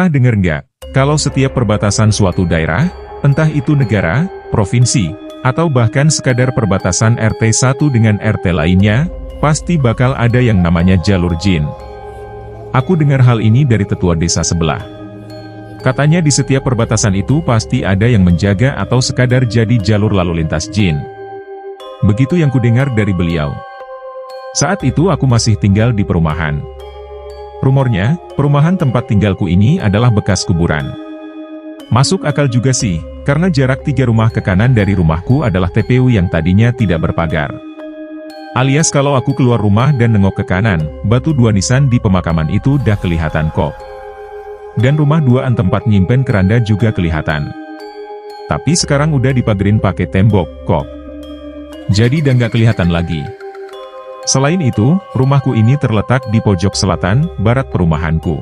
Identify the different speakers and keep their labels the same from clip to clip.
Speaker 1: Pernah dengar nggak, kalau setiap perbatasan suatu daerah, entah itu negara, provinsi, atau bahkan sekadar perbatasan RT 1 dengan RT lainnya, pasti bakal ada yang namanya jalur jin. Aku dengar hal ini dari tetua desa sebelah. Katanya di setiap perbatasan itu pasti ada yang menjaga atau sekadar jadi jalur lalu lintas jin. Begitu yang kudengar dari beliau. Saat itu aku masih tinggal di perumahan. Rumornya, perumahan tempat tinggalku ini adalah bekas kuburan. Masuk akal juga sih, karena jarak 3 rumah ke kanan dari rumahku adalah TPU yang tadinya tidak berpagar. Alias kalau aku keluar rumah dan nengok ke kanan, batu 2 nisan di pemakaman itu dah kelihatan kok. Dan rumah 2an tempat nyimpen keranda juga kelihatan. Tapi sekarang udah dipagerin pakai tembok, kok. Jadi dah nggak kelihatan lagi. Selain itu, rumahku ini terletak di pojok selatan, barat perumahanku.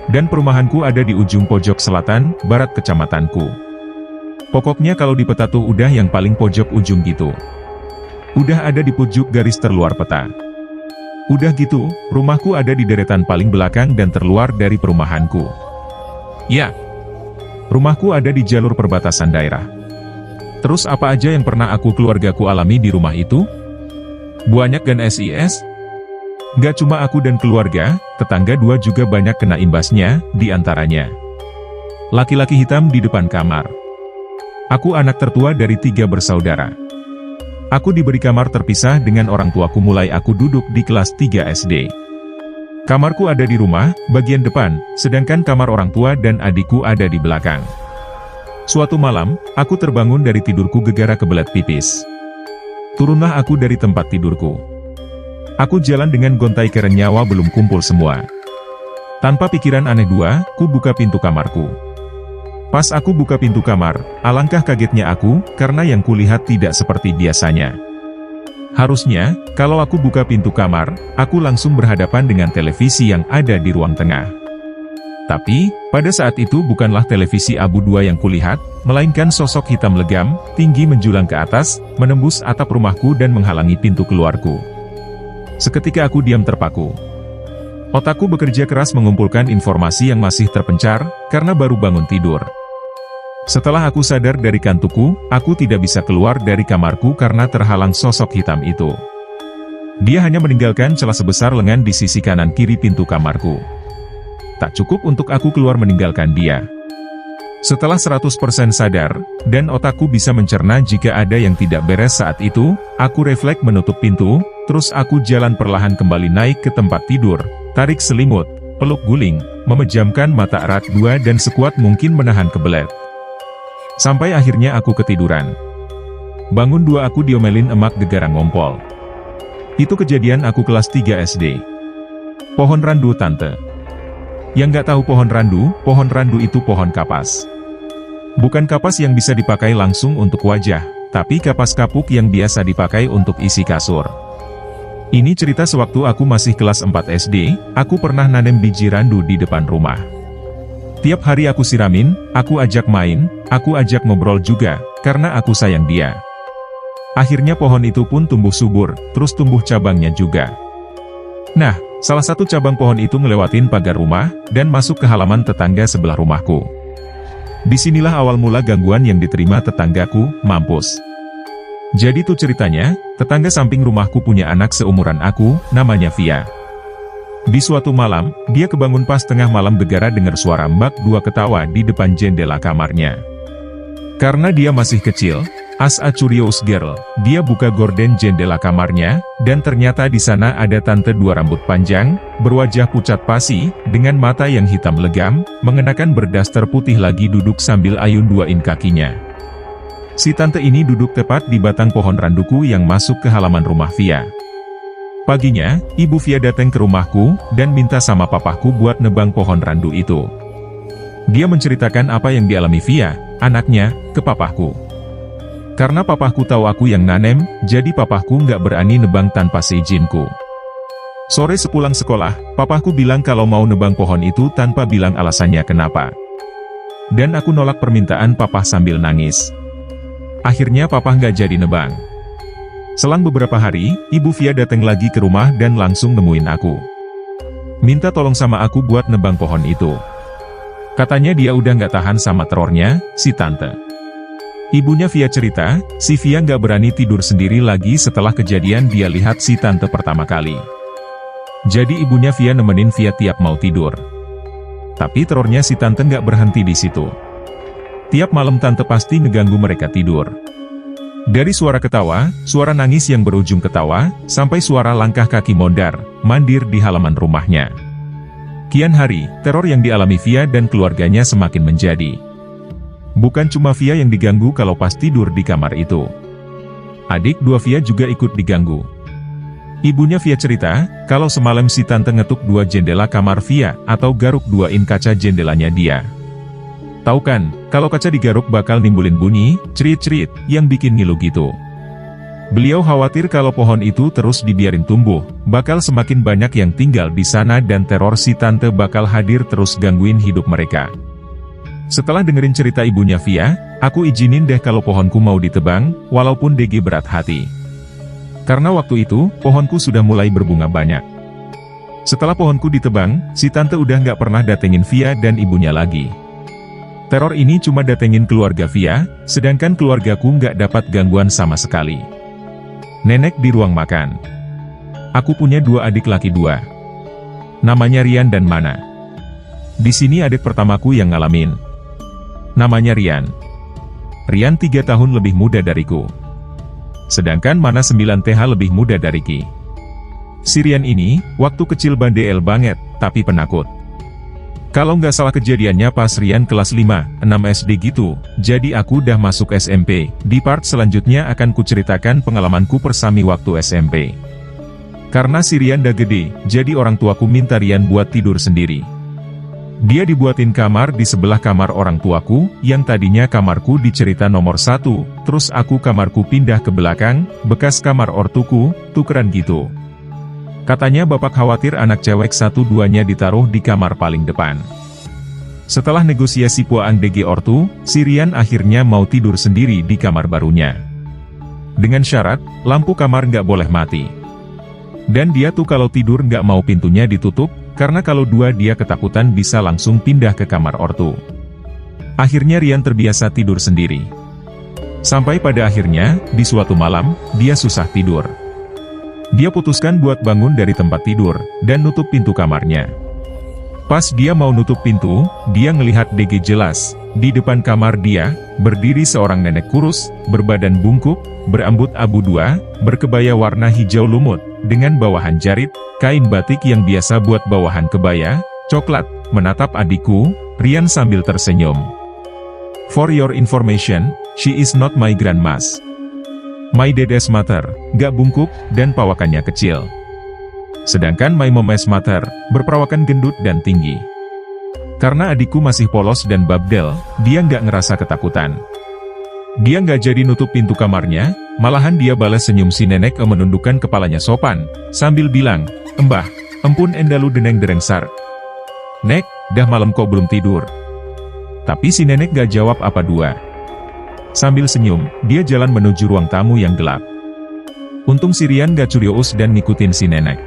Speaker 1: Dan perumahanku ada di ujung pojok selatan, barat kecamatanku. Pokoknya kalau di peta tuh udah yang paling pojok ujung gitu. Udah ada di pojok garis terluar peta. Udah gitu, rumahku ada di deretan paling belakang dan terluar dari perumahanku. Ya, rumahku ada di jalur perbatasan daerah. Terus apa aja yang pernah keluargaku alami di rumah itu? Banyak kan SIS? Gak cuma aku dan keluarga, tetangga 2 juga banyak kena imbasnya, diantaranya laki-laki hitam di depan kamar. Aku anak tertua dari 3 bersaudara. Aku diberi kamar terpisah dengan orang tuaku mulai aku duduk di kelas 3 SD. Kamarku ada di rumah, bagian depan, sedangkan kamar orang tua dan adikku ada di belakang. Suatu malam, aku terbangun dari tidurku gegara kebelet pipis. Turunlah aku dari tempat tidurku. Aku jalan dengan gontai keren nyawa belum kumpul semua. Tanpa pikiran aneh 2, ku buka pintu kamarku. Pas aku buka pintu kamar, alangkah kagetnya aku, karena yang kulihat tidak seperti biasanya. Harusnya, kalau aku buka pintu kamar, aku langsung berhadapan dengan televisi yang ada di ruang tengah. Tapi, pada saat itu bukanlah televisi Abu 2 yang kulihat, melainkan sosok hitam legam, tinggi menjulang ke atas, menembus atap rumahku dan menghalangi pintu keluarku. Seketika aku diam terpaku. Otakku bekerja keras mengumpulkan informasi yang masih terpencar, karena baru bangun tidur. Setelah aku sadar dari kantukku, aku tidak bisa keluar dari kamarku karena terhalang sosok hitam itu. Dia hanya meninggalkan celah sebesar lengan di sisi kanan kiri pintu kamarku. Tak cukup untuk aku keluar meninggalkan dia. Setelah 100% sadar, dan otakku bisa mencerna jika ada yang tidak beres saat itu, aku refleks menutup pintu, terus aku jalan perlahan kembali naik ke tempat tidur, tarik selimut, peluk guling, memejamkan mata erat 2 dan sekuat mungkin menahan kebelet. Sampai akhirnya aku ketiduran. Bangun 2 aku diomelin emak gegara ngompol. Itu kejadian aku kelas 3 SD. Pohon randu tante. Yang nggak tahu pohon randu itu pohon kapas. Bukan kapas yang bisa dipakai langsung untuk wajah, tapi kapas kapuk yang biasa dipakai untuk isi kasur. Ini cerita sewaktu aku masih kelas 4 SD, aku pernah nanem biji randu di depan rumah. Tiap hari aku siramin, aku ajak main, aku ajak ngobrol juga, karena aku sayang dia. Akhirnya pohon itu pun tumbuh subur, terus tumbuh cabangnya juga. Nah, salah satu cabang pohon itu ngelewatin pagar rumah, dan masuk ke halaman tetangga sebelah rumahku. Disinilah awal mula gangguan yang diterima tetanggaku, mampus. Jadi tuh ceritanya, tetangga samping rumahku punya anak seumuran aku, namanya Via. Di suatu malam, dia kebangun pas tengah malam gegara dengar suara mbak 2 ketawa di depan jendela kamarnya. Karena dia masih kecil, as a curious girl, dia buka gorden jendela kamarnya, dan ternyata di sana ada tante 2 rambut panjang, berwajah pucat pasi, dengan mata yang hitam legam, mengenakan berdaster putih lagi duduk sambil ayun-duain kakinya. Si tante ini duduk tepat di batang pohon randuku yang masuk ke halaman rumah Via. Paginya, ibu Via datang ke rumahku, dan minta sama papaku buat nebang pohon randu itu. Dia menceritakan apa yang dialami Via, anaknya, ke papaku. Karena papaku tahu aku yang nanem, jadi papaku nggak berani nebang tanpa seizinku. Sore sepulang sekolah, papaku bilang kalau mau nebang pohon itu tanpa bilang alasannya kenapa. Dan aku nolak permintaan papa sambil nangis. Akhirnya papa nggak jadi nebang. Selang beberapa hari, ibu Via datang lagi ke rumah dan langsung nemuin aku. Minta tolong sama aku buat nebang pohon itu. Katanya dia udah nggak tahan sama terornya, si tante. Ibunya Via cerita, si Via nggak berani tidur sendiri lagi setelah kejadian dia lihat si tante pertama kali. Jadi ibunya Via nemenin Via tiap mau tidur. Tapi terornya si tante nggak berhenti di situ. Tiap malam tante pasti ngeganggu mereka tidur. Dari suara ketawa, suara nangis yang berujung ketawa, sampai suara langkah kaki mondar-mandir di halaman rumahnya. Kian hari, teror yang dialami Via dan keluarganya semakin menjadi. Bukan cuma Via yang diganggu kalau pas tidur di kamar itu. Adik dua Via juga ikut diganggu. Ibunya Via cerita, kalau semalam si tante ngetuk 2 jendela kamar Via, atau garuk 2-in kaca jendelanya dia. Tahu kan, kalau kaca digaruk bakal nimbulin bunyi, cerit-cerit, yang bikin ngilu gitu. Beliau khawatir kalau pohon itu terus dibiarin tumbuh, bakal semakin banyak yang tinggal di sana dan teror si tante bakal hadir terus gangguin hidup mereka. Setelah dengerin cerita ibunya Via, aku izinin deh kalau pohonku mau ditebang, walaupun DG berat hati. Karena waktu itu, pohonku sudah mulai berbunga banyak. Setelah pohonku ditebang, si tante udah nggak pernah datengin Via dan ibunya lagi. Teror ini cuma datengin keluarga Via, sedangkan keluargaku nggak dapat gangguan sama sekali. Nenek di ruang makan. Aku punya 2 adik laki 2. Namanya Rian dan Mana. Di sini adik pertamaku yang ngalamin. Namanya Rian. Rian 3 tahun lebih muda dariku. Sedangkan Mana 9 TH lebih muda dari Ki. Si Rian ini, waktu kecil bandel banget, tapi penakut. Kalau nggak salah kejadiannya pas Rian kelas 5-6 SD gitu, jadi aku udah masuk SMP. Di part selanjutnya akan kuceritakan pengalamanku persami waktu SMP. Karena si Rian udah gede, jadi orang tuaku minta Rian buat tidur sendiri. Dia dibuatin kamar di sebelah kamar orang tuaku, yang tadinya kamarku di cerita nomor 1, terus aku kamarku pindah ke belakang, bekas kamar ortuku, tukeran gitu. Katanya bapak khawatir anak cewek 1-2-nya ditaruh di kamar paling depan. Setelah negosiasi puang DG ortu, si Rian akhirnya mau tidur sendiri di kamar barunya. Dengan syarat, lampu kamar nggak boleh mati. Dan dia tuh kalau tidur nggak mau pintunya ditutup, karena kalau dia ketakutan bisa langsung pindah ke kamar ortu. Akhirnya Rian terbiasa tidur sendiri. Sampai pada akhirnya, di suatu malam, dia susah tidur. Dia putuskan buat bangun dari tempat tidur, dan nutup pintu kamarnya. Pas dia mau nutup pintu, dia ngelihat DG jelas. Di depan kamar dia, berdiri seorang nenek kurus, berbadan bungkuk, berambut abu 2, berkebaya warna hijau lumut, dengan bawahan jarit, kain batik yang biasa buat bawahan kebaya, coklat, menatap adikku, Rian sambil tersenyum. For your information, she is not my grandma's. My dad's mother, gak bungkuk, dan pawakannya kecil. Sedangkan my mom's mother, berperawakan gendut dan tinggi. Karena adikku masih polos dan babdel, dia nggak ngerasa ketakutan. Dia nggak jadi nutup pintu kamarnya, malahan dia balas senyum si nenek menundukkan kepalanya sopan, sambil bilang, "Mbah, empun endalu deneng derengsar. Nek, dah malam kok belum tidur?" Tapi si nenek gak jawab apa-dua. Sambil senyum, dia jalan menuju ruang tamu yang gelap. Untung si Rian gak curious dan ngikutin si nenek.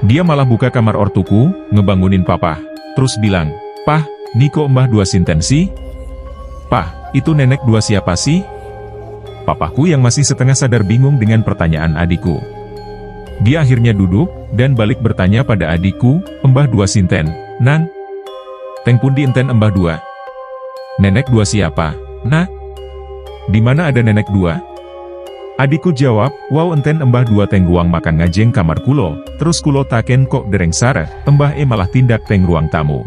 Speaker 1: Dia malah buka kamar ortuku, ngebangunin papa, terus bilang, "Pah, niko mbah 2 sinten sih? Pah, itu nenek 2 siapa sih?" Papaku yang masih setengah sadar bingung dengan pertanyaan adikku. Dia akhirnya duduk, dan balik bertanya pada adikku, "Mbah 2 sinten, Nang? Teng pundi enten mbah 2? Nenek 2 siapa, Nah? Di mana ada nenek 2? Adikku jawab, "Wow enten embah 2 teng ruang makan ngajeng kamar kulo, terus kulo taken kok dereng sare, embah malah tindak teng ruang tamu.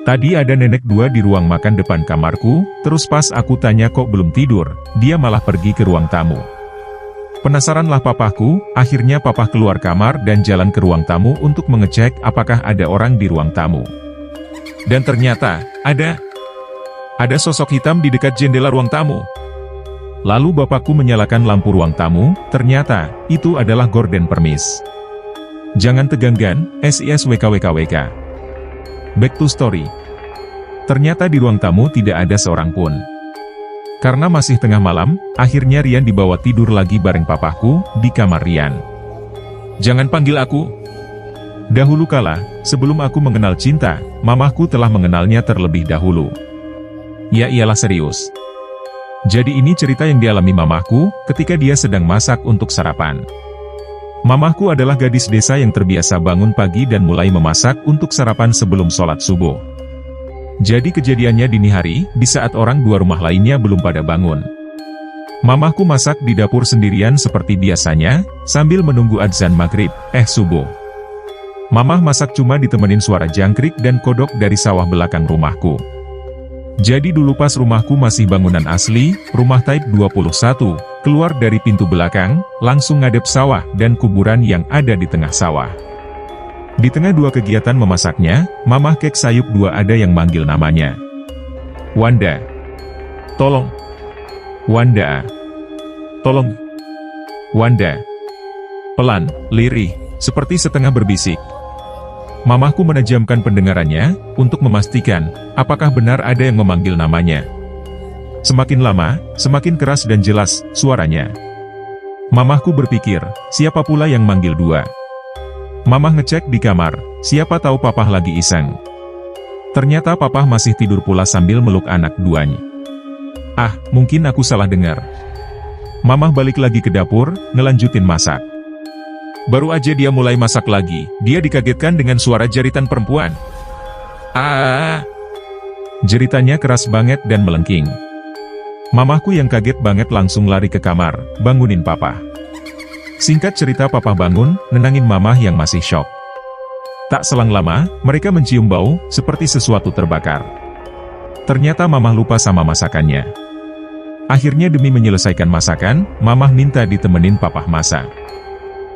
Speaker 1: Tadi ada nenek 2 di ruang makan depan kamarku, terus pas aku tanya kok belum tidur, dia malah pergi ke ruang tamu." Penasaranlah papaku, akhirnya papa keluar kamar dan jalan ke ruang tamu untuk mengecek apakah ada orang di ruang tamu. Dan ternyata, ada sosok hitam di dekat jendela ruang tamu. Lalu bapakku menyalakan lampu ruang tamu, ternyata, itu adalah Gordon Permis. Jangan teganggan, SISWKWKWK. Back to story. Ternyata di ruang tamu tidak ada seorang pun. Karena masih tengah malam, akhirnya Rian dibawa tidur lagi bareng papaku, di kamar Rian. "Jangan panggil aku. Dahulu kala, sebelum aku mengenal cinta, mamahku telah mengenalnya terlebih dahulu. Ya iyalah serius. Jadi ini cerita yang dialami mamahku, ketika dia sedang masak untuk sarapan. Mamahku adalah gadis desa yang terbiasa bangun pagi dan mulai memasak untuk sarapan sebelum sholat subuh. Jadi kejadiannya dini hari, di saat orang dua rumah lainnya belum pada bangun. Mamahku masak di dapur sendirian seperti biasanya, sambil menunggu adzan maghrib, subuh. Mamah masak cuma ditemenin suara jangkrik dan kodok dari sawah belakang rumahku. Jadi dulu pas rumahku masih bangunan asli, rumah type 21, keluar dari pintu belakang, langsung ngadep sawah dan kuburan yang ada di tengah sawah. Di tengah dua kegiatan memasaknya, mamah kek sayup dua ada yang manggil namanya. Wanda. Tolong. Wanda. Tolong. Wanda. Pelan, lirih, seperti setengah berbisik. Mamahku menajamkan pendengarannya, untuk memastikan, apakah benar ada yang memanggil namanya. Semakin lama, semakin keras dan jelas, suaranya. Mamahku berpikir, siapa pula yang manggil dua? Mamah ngecek di kamar, siapa tahu papah lagi iseng. Ternyata papah masih tidur pula sambil meluk anak duanya. Mungkin aku salah dengar. Mamah balik lagi ke dapur, ngelanjutin masak. Baru aja dia mulai masak lagi, dia dikagetkan dengan suara jeritan perempuan. Jeritannya keras banget dan melengking. Mamahku yang kaget banget langsung lari ke kamar, bangunin papa. Singkat cerita papa bangun, nenangin mamah yang masih syok. Tak selang lama, mereka mencium bau, seperti sesuatu terbakar. Ternyata mamah lupa sama masakannya. Akhirnya demi menyelesaikan masakan, mamah minta ditemenin papah masak.